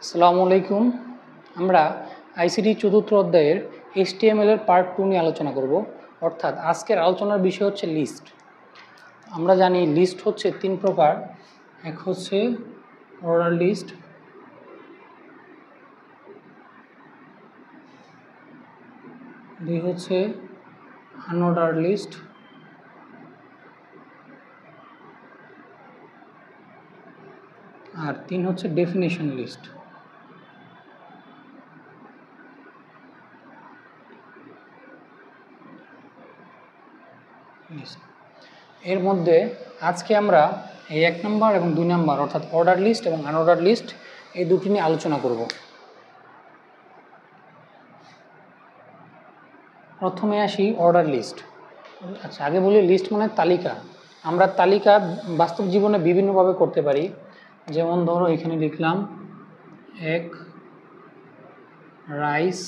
আসসালামু আলাইকুম। আমরা আইসিটি চতুর্থ অধ্যায়ের HTML এর পার্ট 2 নিয়ে আলোচনা করব। অর্থাৎ আজকের আলোচনার বিষয় হচ্ছে লিস্ট। আমরা জানি লিস্ট হচ্ছে তিন প্রকার। এক হচ্ছে অর্ডার লিস্ট, দুই হচ্ছে আনঅর্ডার লিস্ট, আর তিন হচ্ছে ডেফিনিশন লিস্ট। এর মধ্যে আজকে আমরা এই 1 নম্বর এবং 2 নম্বর অর্থাৎ অর্ডার লিস্ট এবং আনঅর্ডার লিস্ট এই দুটি নিয়ে আলোচনা করব। প্রথমে আসি অর্ডার লিস্ট। আচ্ছা, আগে বলি লিস্ট মানে তালিকা। আমরা তালিকা বাস্তব জীবনে বিভিন্নভাবে করতে পারি। যেমন ধরো এখানে লিখলাম এক রাইস,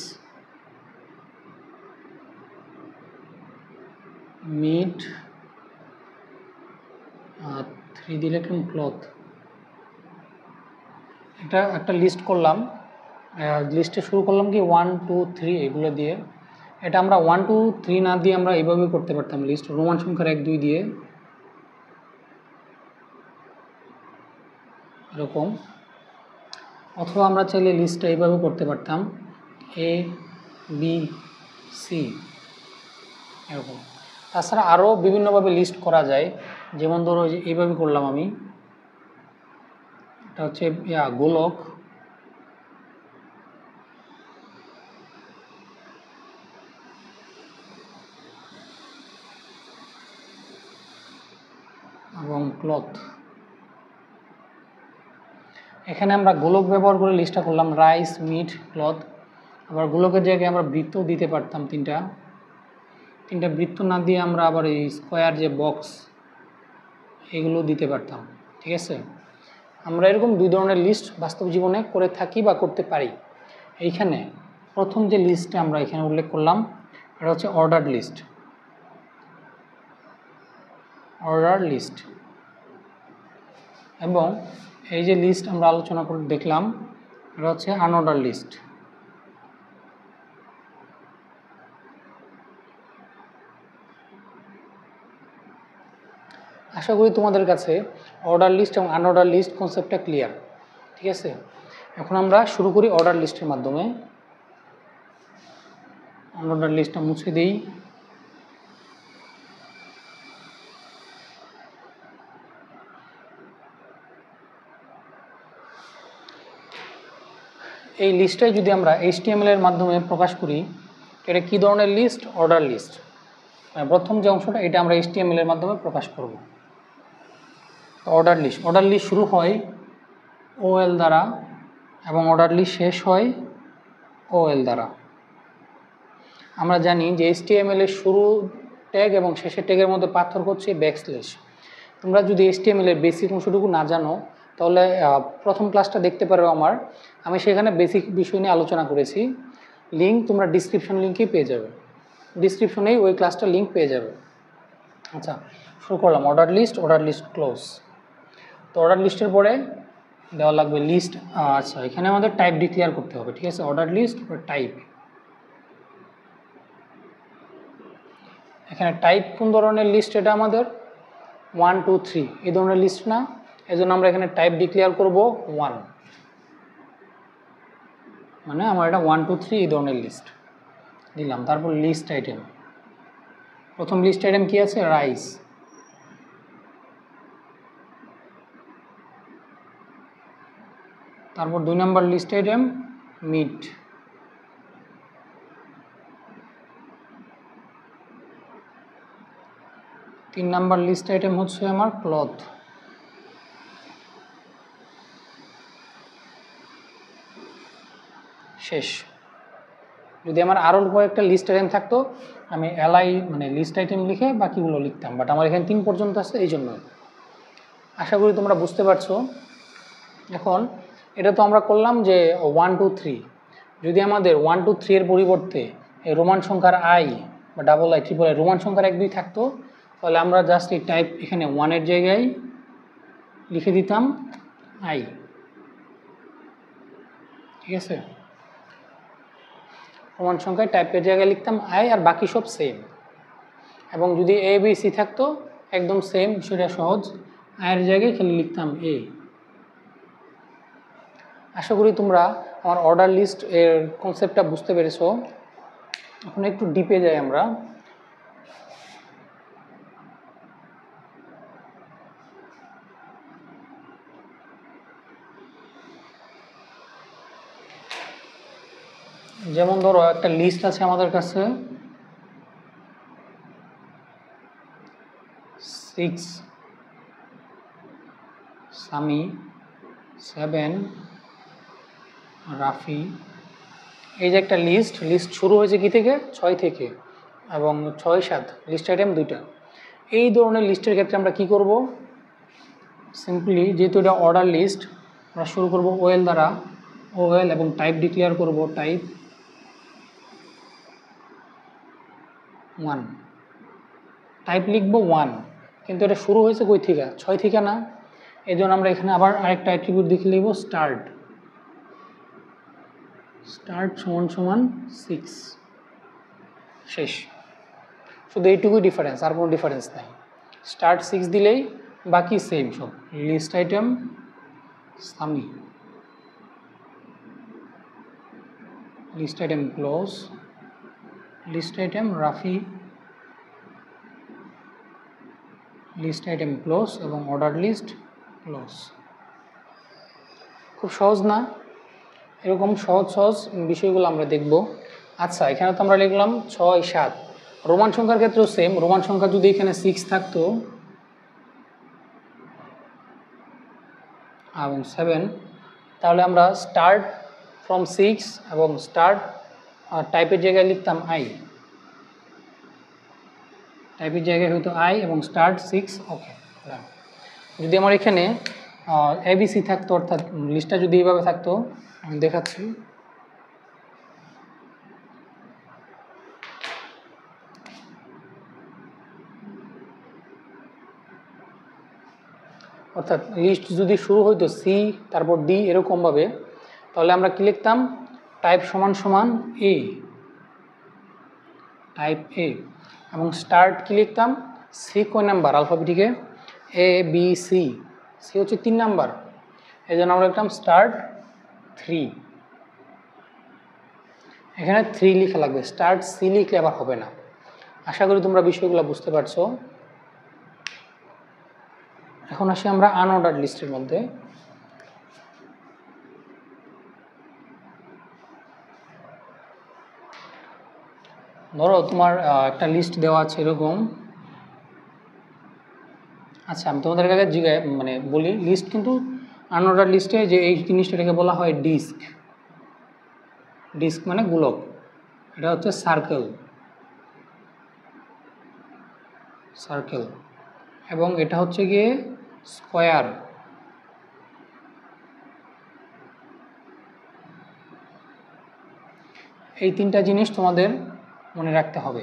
মিট, 3 দিয়ে লিখলাম ক্লথ। এটা একটা লিস্ট করলাম। লিস্টে শুরু করলাম কি 1 2 3 এগুলো দিয়ে। এটা আমরা 1 2 3 না দিয়ে আমরা এইভাবে করতে পারতাম লিস্ট, রোমান সংখ্যার 1 2 দিয়ে এরকম। অথবা আমরা চাইলে লিস্টটা এইভাবে করতে পারতাম A B C এরকম। তাছাড়া আরও বিভিন্নভাবে লিস্ট করা যায়। যেমন ধরো এইভাবে করলাম আমি, এটা হচ্ছে গোলক, এবং ক্লথ। এখানে আমরা গোলক ব্যবহার করে লিস্টটা করলাম রাইস, মিট, ক্লথ। আবার গোলকের জায়গায় আমরা বৃত্ত দিতে পারতাম তিনটা বৃত্ত না দিয়ে আমরা আবার এই স্কোয়ার যে বক্স এগুলো দিতে পারতাম। ঠিক আছে, আমরা এরকম দুই ধরনের লিস্ট বাস্তব জীবনে করে থাকি বা করতে পারি। এইখানে প্রথম যে লিস্টটা আমরা এখানে উল্লেখ করলাম এটা হচ্ছে অর্ডার লিস্ট। এবং এই যে লিস্ট আমরা আলোচনা করে দেখলাম এটা হচ্ছে আনঅর্ডার লিস্ট। আশা করি তোমাদের কাছে অর্ডার লিস্ট এবং আনঅর্ডার লিস্ট কনসেপ্টটা ক্লিয়ার। ঠিক আছে, এখন আমরা শুরু করি অর্ডার লিস্টের মাধ্যমে। আনঅর্ডার লিস্টটা মুছে দিই। এই লিস্টটাই যদি আমরা HTML এর মাধ্যমে প্রকাশ করি, এটা কী ধরনের লিস্ট? Order list. প্রথম যে অংশটা এটা আমরা HTML এর মাধ্যমে প্রকাশ করব। অর্ডার লিস্ট শুরু হয় OL দ্বারা এবং অর্ডার লিস্ট শেষ হয় OL দ্বারা। আমরা জানি যে HTML এর শুরু ট্যাগ এবং শেষের ট্যাগের মধ্যে পার্থক্য হচ্ছে ব্যাকস্ল্যাশ। তোমরা যদি HTML এর বেসিক অংশটুকু না জানো তাহলে প্রথম ক্লাসটা দেখতে পারো আমি সেখানে বেসিক বিষয় নিয়ে আলোচনা করেছি। লিঙ্ক তোমরা ডিসক্রিপশন লিঙ্কেই পেয়ে যাবে, ডিসক্রিপশনেই ওই ক্লাসটার লিঙ্ক পেয়ে যাবে। আচ্ছা, শুরু করলাম অর্ডার লিস্ট ক্লোজ। তো অর্ডার লিস্টের পরে দেওয়া লাগবে লিস্ট। আচ্ছা, এখানে আমাদের টাইপ ডিক্লেয়ার করতে হবে। ঠিক আছে, অর্ডার লিস্ট টাইপ। এখানে টাইপ কোন ধরনের লিস্ট? এটা আমাদের 1 2 3 এই ধরনের লিস্ট না, এজন্য আমরা এখানে টাইপ ডিক্লেয়ার করব 1, মানে আমার এটা 1 2 3 এই ধরনের লিস্ট দিলাম। তারপর লিস্ট আইটেম, প্রথম লিস্ট আইটেম কি আছে? রাইস। তারপর 2 নম্বর লিস্ট আইটেম মিট। তিন নাম্বার লিস্ট আইটেম হচ্ছে আমার ক্লথ। শেষ। যদি আমার আরও কয়েকটা লিস্ট আইটেম থাকতো আমি এলআই মানে লিস্ট আইটেম লিখে বাকিগুলো লিখতাম, বাট আমার এখানে 3 পর্যন্ত আছে এই জন্য। আশা করি তোমরা বুঝতে পারছো। এখন এটা তো আমরা করলাম যে 1 2 3। যদি আমাদের 1 2 3 এর পরিবর্তে এই রোমান সংখ্যার আই বা double I triple I Roman সংখ্যার 1 2 থাকতো তাহলে আমরা জাস্ট এই টাইপ এখানে 1 এর জায়গায় লিখে দিতাম আই। ঠিক আছে, রোমান সংখ্যায় টাইপের জায়গায় লিখতাম আই, আর বাকি সব সেম। এবং যদি এ বি সি থাকতো একদম সেম, সেটা সহজ, আয়ের জায়গায় খালি লিখতাম এ। আশা করি তোমরা আমার অর্ডার লিস্ট এর কনসেপ্টটা বুঝতে পেরেছো। এখন একটু ডিপে যাই আমরা। যেমন ধরো একটা লিস্ট আছে আমাদের কাছে 6, সামি, 7, রাফি। এই যে একটা লিস্ট শুরু হয়েছে কি থেকে, 6 থেকে, এবং 6, 7 লিস্ট আইটেম 2টা। এই ধরনের লিস্টের ক্ষেত্রে আমরা কি করব, সিম্পলি যেহেতু এটা অর্ডার লিস্ট, আমরা শুরু করব ওএল দ্বারা, ওএল, এবং টাইপ ডিক্লেয়ার করব টাইপ 1, টাইপ লিখব 1, কিন্তু এটা শুরু হয়েছে কই থেকে, 6 থেকে না। এই জন্য আমরা এখানে আবার আরেকটা অ্যাট্রিবিউট দেখে লিখব স্টার্ট, স্টার্ট সমান সমান 6, শেষ। শুধু এইটুকুই ডিফারেন্স, আর কোনো ডিফারেন্স নাই। স্টার্ট 6 দিলেই বাকি সেম সব। List item Sami, list item close, list item Rafi, list item close, এবং অর্ডার লিস্ট ক্লোজ। খুব সহজ না? এরকম সহজ সহজ বিষয়গুলো আমরা দেখব। আচ্ছা, এখানে তো আমরা লিখলাম 6, 7। রোমান সংখ্যার ক্ষেত্রেও সেম। রোমান সংখ্যা যদি এখানে 6 থাকতো এবং 7, তাহলে আমরা স্টার্ট ফ্রম 6 এবং স্টার্ট টাইপের জায়গায় লিখতাম আই, টাইপের জায়গায় হয়তো আই এবং স্টার্ট 6। ওকে, যদি আমার এখানে এবিসি থাকতো, অর্থাৎ লিস্টটা যদি এইভাবে থাকতো, আমি দেখাচ্ছি। অর্থাৎ লিস্ট যদি শুরু হইতো সি তারপর ডি এরকমভাবে, তাহলে আমরা কি লিখতাম, টাইপ সমান সমান এ, টাইপ এ, এবং স্টার্ট কি লিখতাম, সি কয় number আলফাবেটিকে, A B C, C হচ্ছে 3 নাম্বার, এই জন্য আমরা লিখতাম স্টার্ট 3। এখানে 3 লিখা লাগবে, স্টার্ট সি লিখলে আবার হবে না। আশা করি তোমরা বিষয়গুলো বুঝতে পারছো। এখন আসি আমরা আনঅর্ডার লিস্টের মধ্যে। ধরো তোমার একটা লিস্ট দেওয়া আছে এরকম। আচ্ছা, আমি তোমাদের কাছে মানে বলি, লিস্ট কিন্তু আনঅর্ডার লিস্টে যে এই জিনিসটাকে বলা হয় ডিস্ক। ডিস্ক মানে গোলক, এটা হচ্ছে সার্কেল, সার্কেল, এবং এটা হচ্ছে গিয়ে স্কোয়ার। এই 3টা জিনিস তোমাদের মনে রাখতে হবে,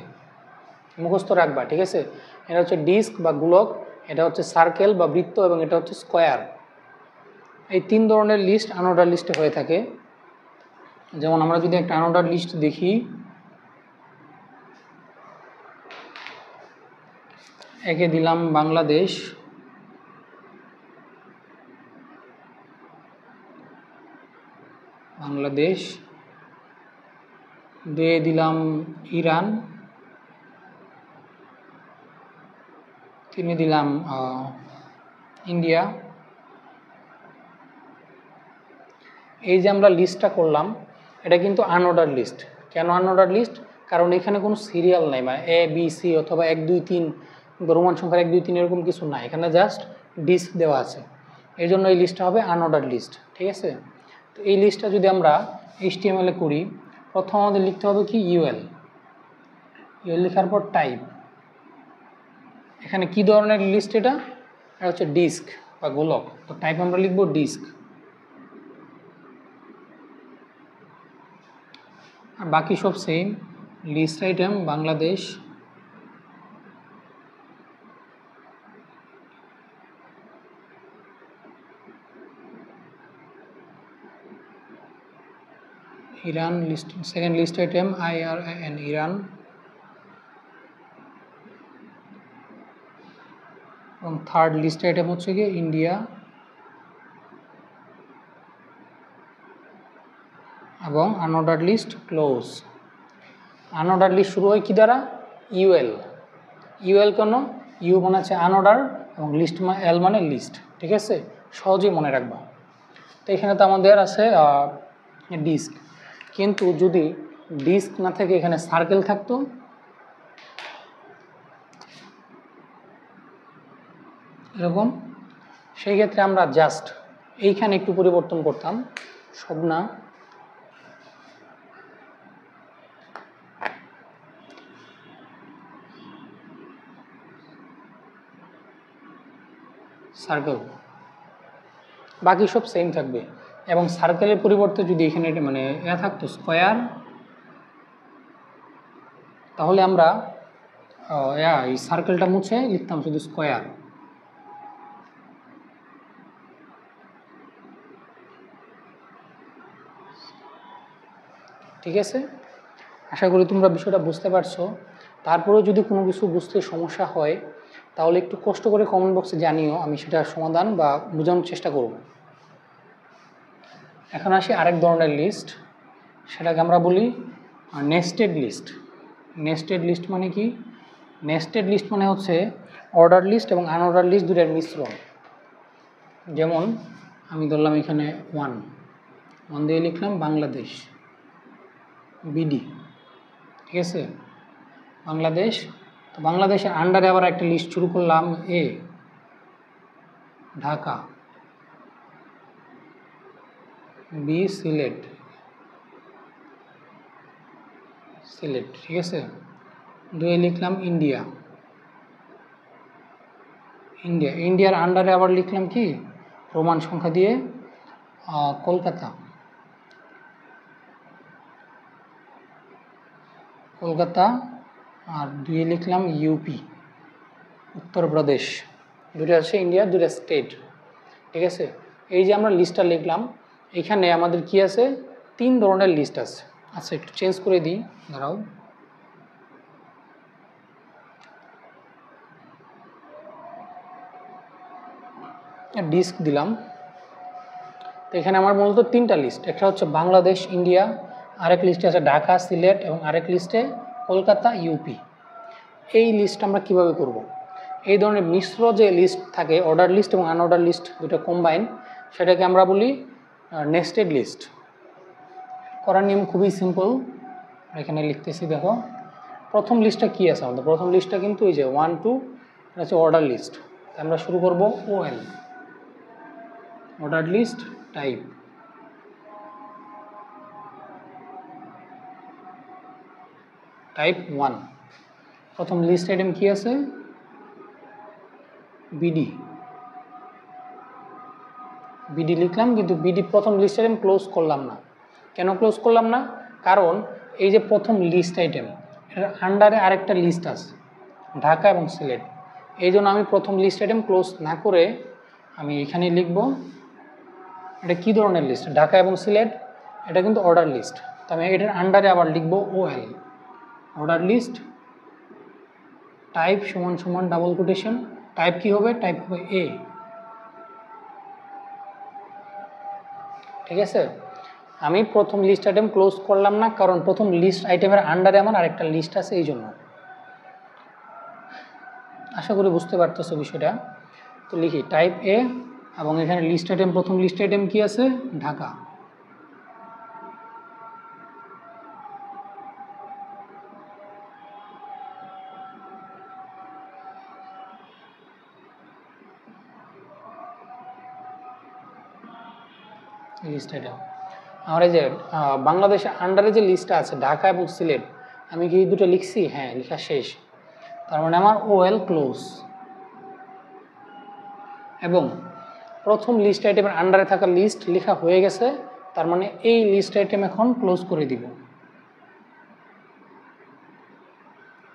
মুখস্থ রাখবা, ঠিক আছে? এটা হচ্ছে ডিস্ক বা গোলক, এটা হচ্ছে সার্কেল বা বৃত্ত, এবং এটা হচ্ছে স্কোয়ার। এই 3 ধরনের লিস্ট আনঅর্ডার লিস্টে হয়ে থাকে। যেমন আমরা যদি একটা আনঅর্ডার লিস্ট দেখি, একে দিলাম বাংলাদেশ, বাংলাদেশ, দিয়ে দিলাম ইরান, তিনি দিলাম ইন্ডিয়া। এই যে আমরা লিস্টটা করলাম, এটা কিন্তু আনঅর্ডার লিস্ট। কেন আনঅর্ডার লিস্ট? কারণ এখানে কোনো সিরিয়াল নাই, মানে এ বি সি অথবা 1 2 3, রোমান সংখ্যার 1 2 3 এরকম কিছু নাই, এখানে জাস্ট ডিস্ক দেওয়া আছে। এই জন্য এই লিস্টটা হবে আনঅর্ডার লিস্ট, ঠিক আছে? তো এই লিস্টটা যদি আমরা HTML এ করি, প্রথম আমাদের লিখতে হবে কি, ইউএল, ইউএল লেখার পর টাইপ। এখানে কি ধরনের লিস্ট? এটা হচ্ছে ডিস্ক বা গোলক, তো টাইপ আমরা লিখব ডিস্ক। আর বাকি সব same, list item Bangladesh, Iran list, second list item IRAN Iran, এবং থার্ড লিস্ট আইটেম হচ্ছে কি ইন্ডিয়া, এবং unorder list close. Unorder list শুরু হয় কি দ্বারা? ইউএল। ইউএল কেন? ইউ মানে হচ্ছে আনঅর্ডার এবং লিস্ট এল মানে লিস্ট। ঠিক আছে, সহজেই মনে রাখবা। তো এখানে তো আমাদের আছে ডিস্ক, কিন্তু যদি ডিস্ক না থেকে এখানে সার্কেল থাকতো, এরকম, সেই ক্ষেত্রে আমরা জাস্ট এইখানে একটু পরিবর্তন করতাম, সব না, সার্কেল, বাকি সব সেম থাকবে। এবং সার্কেলের পরিবর্তে যদি এখানে মানে থাকতো স্কোয়ার, তাহলে আমরা এই সার্কেলটা মুছে লিখতাম শুধু স্কোয়ার। ঠিক আছে, আশা করি তোমরা বিষয়টা বুঝতে পারছো। তারপরেও যদি কোনো কিছু বুঝতে সমস্যা হয় তাহলে একটু কষ্ট করে কমেন্ট বক্সে জানিও, আমি সেটা সমাধান বা বোঝানোর চেষ্টা করব। এখন আসি আরেক ধরনের লিস্ট, সেটাকে আমরা বলি নেস্টেড লিস্ট। নেস্টেড লিস্ট মানে কি? নেস্টেড লিস্ট মানে হচ্ছে অর্ডার লিস্ট এবং আনঅর্ডার লিস্ট দুটোর মিশ্রণ। যেমন আমি ধরলাম এখানে ওয়ান দিয়ে লিখলাম বাংলাদেশ, বিডি। ঠিক আছে, বাংলাদেশ। তো বাংলাদেশের আন্ডারে আবার একটা লিস্ট শুরু করলাম, এ ঢাকা, বি সিলেট, সিলেট। ঠিক আছে, দুয়ে লিখলাম ইন্ডিয়া, ইন্ডিয়া। ইন্ডিয়ার আন্ডারে আবার লিখলাম কি রোমান সংখ্যা দিয়ে কলকাতা, কলকাতা। আর দুয়ে লিখলাম ইউপি, উত্তরপ্রদেশ। দুটো আছে ইন্ডিয়া, দুটো স্টেট। ঠিক আছে, এই যে আমরা লিস্টটা লিখলাম, এখানে আমাদের কি আছে? তিন ধরনের লিস্ট আছে। আচ্ছা, একটু চেঞ্জ করে দিই, দাঁড়াও। ডিস্ক দিলাম। তো এখানে আমার মূলত তিনটা লিস্ট, একটা হচ্ছে বাংলাদেশ ইন্ডিয়া, আরেক লিস্টে আছে ঢাকা সিলেট, এবং আরেক লিস্টে কলকাতা ইউপি। এই লিস্ট আমরা কিভাবে করব? এই ধরনের মিশ্র যে লিস্ট থাকে, অর্ডার লিস্ট এবং আনঅর্ডার লিস্ট দুটো কম্বাইন, সেটাকে আমরা বলি নেস্টেড লিস্ট। করার নিয়ম খুবই সিম্পল, এখানে লিখতেছি, দেখো। প্রথম লিস্টটা কি আছে আমাদের? প্রথম লিস্টটা কিন্তু এই যে 1 2, এটা হচ্ছে অর্ডার লিস্ট। আমরা শুরু করব OL, order list, type, type 1। প্রথম লিস্ট আইটেম কি আছে? বিডি, বিডি লিখলাম, কিন্তু বিডি প্রথম লিস্ট আইটেম ক্লোজ করলাম না। কেন ক্লোজ করলাম না? কারণ এই যে প্রথম লিস্ট আইটেম, এর আন্ডারে আরেকটা লিস্ট আছে ঢাকা এবং সিলেট। এই জন্য আমি প্রথম লিস্ট আইটেম ক্লোজ না করে আমি এখানে লিখব, এটা কি ধরনের লিস্ট? ঢাকা এবং সিলেট, এটা কিন্তু অর্ডার লিস্ট। তো আমি এটার আন্ডারে আবার লিখব ওএল, অর্ডার লিস্ট, টাইপ সমান সমান ডাবল কোটেশন। টাইপ কি হবে? টাইপ হবে এ। ঠিক আছে, আমি প্রথম লিস্ট আইটেম ক্লোজ করলাম না, কারণ প্রথম লিস্ট আইটেমের আন্ডারে আমার আরেকটা লিস্ট আছে, এই জন্য। আশা করি বুঝতে পারতেছো বিষয়টা। তো লিখি টাইপ এ, এবং এখানে লিস্ট আইটেম, প্রথম লিস্ট আইটেম কি আছে? ঢাকা। লিস্ট আইটেম আমার এই যে বাংলাদেশের আন্ডারে যে লিস্টটা আছে ঢাকা এবং সিলেট, আমি কি দুটো লিখছি? হ্যাঁ, লেখা শেষ। তার মানে আমার ওএল ক্লোজ। এবং প্রথম লিস্ট আইটেমের আন্ডারে থাকা লিস্ট লেখা হয়ে গেছে, তার মানে এই লিস্ট আইটেম এখন ক্লোজ করে দিব।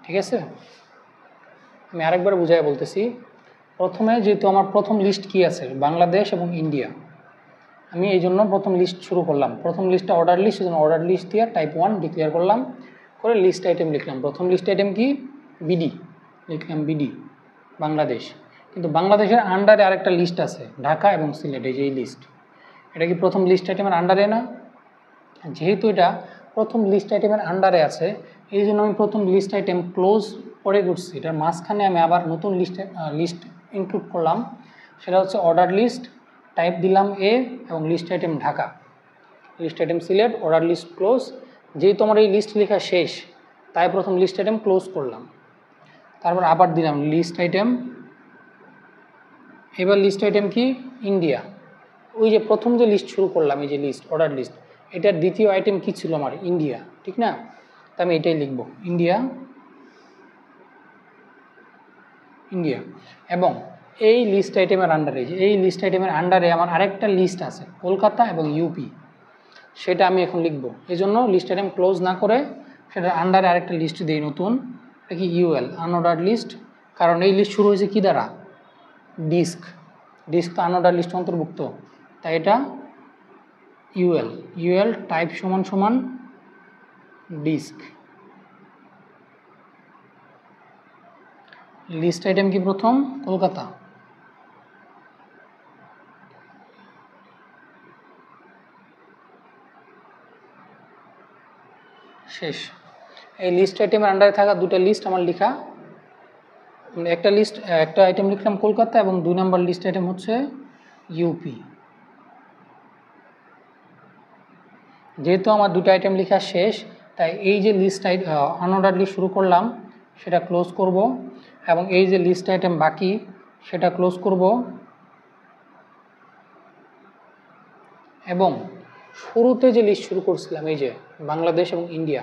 ঠিক আছে, আমি আরেকবার বুঝাই বলতেছি। প্রথমে যেহেতু আমার প্রথম লিস্ট কি আছে? বাংলাদেশ এবং ইন্ডিয়া, আমি এই জন্য প্রথম লিস্ট শুরু করলাম। প্রথম লিস্টটা অর্ডার লিস্ট, সেজন্য অর্ডার লিস্ট দিয়ে টাইপ 1 ডিক্লেয়ার করলাম, করে লিস্ট আইটেম লিখলাম। প্রথম লিস্ট আইটেম কি? বিডি লিখলাম, বিডি বাংলাদেশ। কিন্তু বাংলাদেশের আন্ডারে আরেকটা লিস্ট আছে, ঢাকা এবং সিলেট, এই যে এই লিস্ট। এটা কি প্রথম লিস্ট আইটেমের আন্ডারে না? যেহেতু এটা প্রথম লিস্ট আইটেমের আন্ডারে আছে, এই জন্য আমি প্রথম লিস্ট আইটেম ক্লোজ করে করছি। এটার মাঝখানে আমি আবার নতুন লিস্ট ইনক্লুড করলাম, সেটা হচ্ছে অর্ডার লিস্ট, টাইপ দিলাম এ, এবং list item Dhaka, list item Sylhet, order list close. যেহেতু আমার এই লিস্ট লেখা শেষ, তাই প্রথম লিস্ট আইটেম ক্লোজ করলাম। তারপর আবার দিলাম লিস্ট আইটেম। এবার লিস্ট আইটেম কি? ইন্ডিয়া। ওই যে প্রথম যে লিস্ট শুরু করলাম, এই যে লিস্ট অর্ডার লিস্ট, এটার দ্বিতীয় আইটেম কি ছিল আমার? ইন্ডিয়া, ঠিক না? তা আমি এটাই লিখব, ইন্ডিয়া, ইন্ডিয়া। এবং এই লিস্ট আইটেমের আন্ডারে, এই লিস্ট আইটেমের আন্ডারে আমার আরেকটা লিস্ট আছে, কলকাতা এবং ইউপি, সেটা আমি এখন লিখব। এই জন্য লিস্ট আইটেম ক্লোজ না করে সেটার আন্ডারে আরেকটা লিস্ট দিই নতুন, এটা কি? UL, unordered list. কারণ এই লিস্ট শুরু হয়েছে কি দ্বারা? ডিস্ক। ডিস্ক তো আনঅর্ডার লিস্ট অন্তর্ভুক্ত, তাই এটা ইউএল। ইউএল টাইপ সমান সমান ডিস্ক। লিস্ট আইটেম কি প্রথম? কলকাতা। শেষ। এই লিস্ট আইটেমের আন্ডারে থাকা দুটো লিস্ট আমার লেখা, একটা আইটেম লিখলাম কলকাতা, এবং 2 নম্বর লিস্ট আইটেম হচ্ছে ইউপি। যেহেতু আমার দুটো আইটেম লেখা শেষ, তাই এই যে লিস্ট আনঅর্ডার লিস্ট শুরু করলাম সেটা ক্লোজ করব, এবং এই যে লিস্ট আইটেম বাকি সেটা ক্লোজ করব, এবং শুরুতে যে লিস্ট শুরু করছিলাম, এই যে বাংলাদেশ এবং ইন্ডিয়া,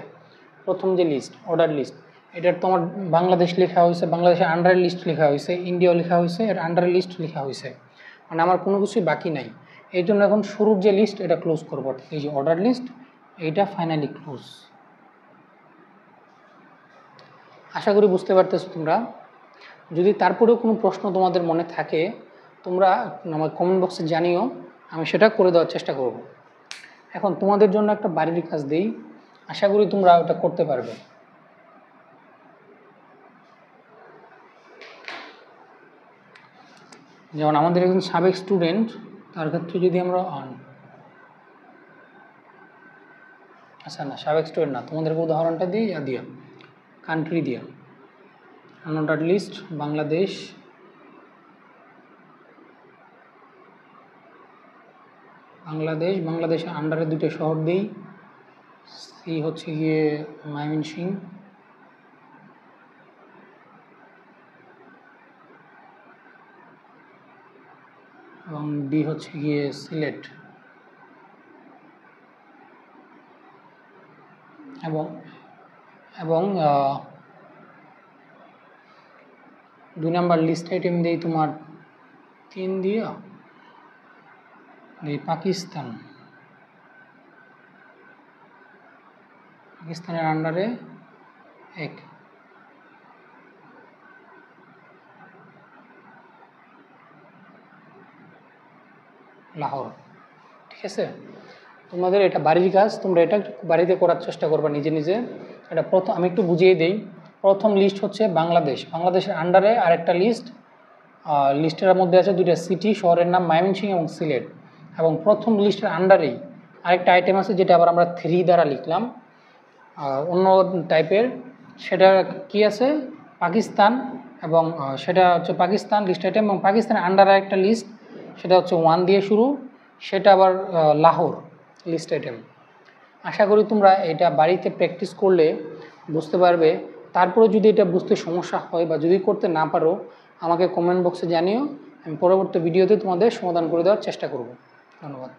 প্রথম যে লিস্ট অর্ডার লিস্ট, এটার তো আমার বাংলাদেশ লেখা হয়েছে, বাংলাদেশের আন্ডারের লিস্ট লেখা হয়েছে, ইন্ডিয়াও লেখা হয়েছে, এর আন্ডারের লিস্ট লেখা হয়েছে, মানে আমার কোনো কিছুই বাকি নাই। এই জন্য এখন শুরুর যে লিস্ট এটা ক্লোজ করবো, এই যে অর্ডার লিস্ট, এইটা ফাইনালি ক্লোজ। আশা করি বুঝতে পারতেছো তোমরা। যদি তারপরেও কোনো প্রশ্ন তোমাদের মনে থাকে, তোমরা আমার কমেন্ট বক্সে জানিও, আমি সেটা করে দেওয়ার চেষ্টা করব। এখন তোমাদের জন্য একটা বাড়ির কাজ দিই, আশা করি তোমরা ওটা করতে পারবে। যেমন আমাদের একজন সাবেক স্টুডেন্ট, তার ক্ষেত্রে যদি আমরা আচ্ছা না, সাবেক স্টুডেন্ট না, তোমাদেরকে উদাহরণটা দিই, দিয়া কান্ট্রি দিয়া আনঅর্ডার্ড লিস্ট বাংলাদেশ, বাংলাদেশের আন্ডারে দুটো শহর দিই, সি হচ্ছে গিয়ে ময়মনসিংহ, এবং ডি হচ্ছে গিয়ে সিলেট, এবং 2 নম্বর লিস্ট আইটেম দিই তোমার 3 দিয়ে এই পাকিস্তানের আন্ডারে 1, লাহোর। ঠিক আছে, তোমাদের এটা বাড়ির কাজ, তোমরা এটা বাড়িতে করার চেষ্টা করবা নিজে নিজে। এটা প্রথম আমি একটু বুঝিয়ে দিই। প্রথম লিস্ট হচ্ছে বাংলাদেশের আন্ডারে আরেকটা লিস্ট, লিস্টের মধ্যে আছে 2টা সিটি, শহরের নাম ময়মনসিংহ এবং সিলেট, এবং প্রথম লিস্টের আন্ডারেই আরেকটা আইটেম আছে যেটা আবার আমরা 3 দ্বারা লিখলাম, অন্য টাইপের, সেটা কি আছে? পাকিস্তান, এবং সেটা হচ্ছে পাকিস্তান লিস্ট আইটেম, এবং পাকিস্তানের আন্ডারে একটা লিস্ট, সেটা হচ্ছে 1 দিয়ে শুরু, সেটা আবার লাহোর লিস্ট আইটেম। আশা করি তোমরা এটা বাড়িতে প্র্যাকটিস করলে বুঝতে পারবে। তারপরে যদি এটা বুঝতে সমস্যা হয় বা যদি করতে না পারো, আমাকে কমেন্ট বক্সে জানিও, আমি পরবর্তী ভিডিওতে তোমাদের সমাধান করে দেওয়ার চেষ্টা করব। ধন্যবাদ।